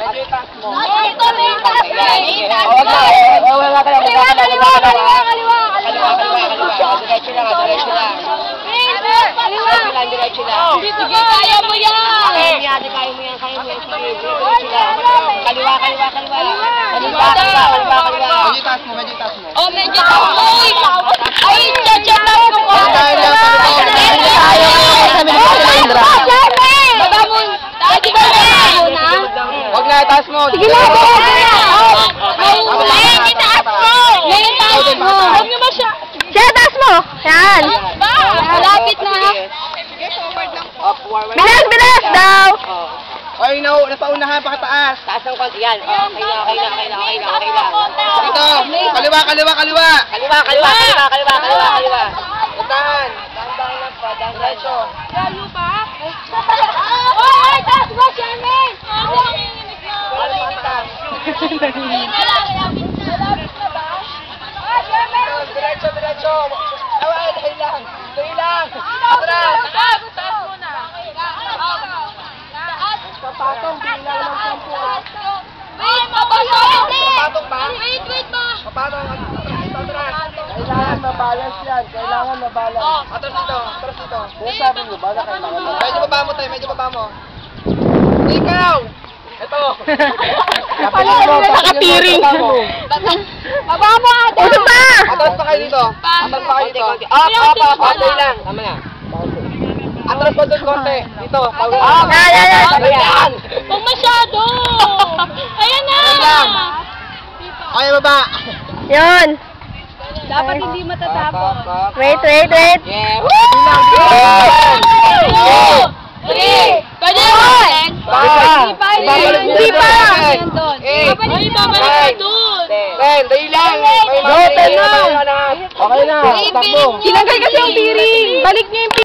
Medyo itaas mo. Ito, may taas na. Wala ka lang. Kaliwa. Diretso lang. Kaliwa. Diretso lang. Sige, kaya mo yan. Kaya mo yan. Diretso lang. Kaliwa. Medyo itaas mo. Oh, medyo taas mo. Ay, chat tayo mo ko. Baba mo. Huwag na, itaas mo. Sige na. Itaas mo. Huwag nyo ba siya? Siya, taas mo. Yan. Malapit na. Bilas daw. Ay, no, napaunahan, pakataas. Taas ng konti yan. Okay na. Dito, kaliwa. Kaliwa. Dahan lang pa, diretso. Layo pa? Ay, taas mo, Sherman! Malapit na. Malapit na ba? Ah, Sherman! Diretso. Ay, dahil lang. Atras. Taas mo na. Papatong, bilang ng sampu. Wait, mapasok! Papatong ba? Wait ba? Papatong, atras. Kailangan mabalance yan. Atras dito. Kung sabi mo, bala kailangan mo. Medyo baba mo. Ikaw! Ito. Nakatiring. Baba mo, ate! Uso pa! Atras pa kayo dito. Up. Dahil lang. Tama na. Atras pa doon konti. Dito. Yan. Huwag masyado! Ayan na! Okay, baba. Yun. Dapat hindi matatapos. Wait. Yeah. Pwede naman! Hindi pa! Dahil lang. Go, 10 na. Okay na. Takbo. Sinagay kasi yung tiring. Balik niyo yung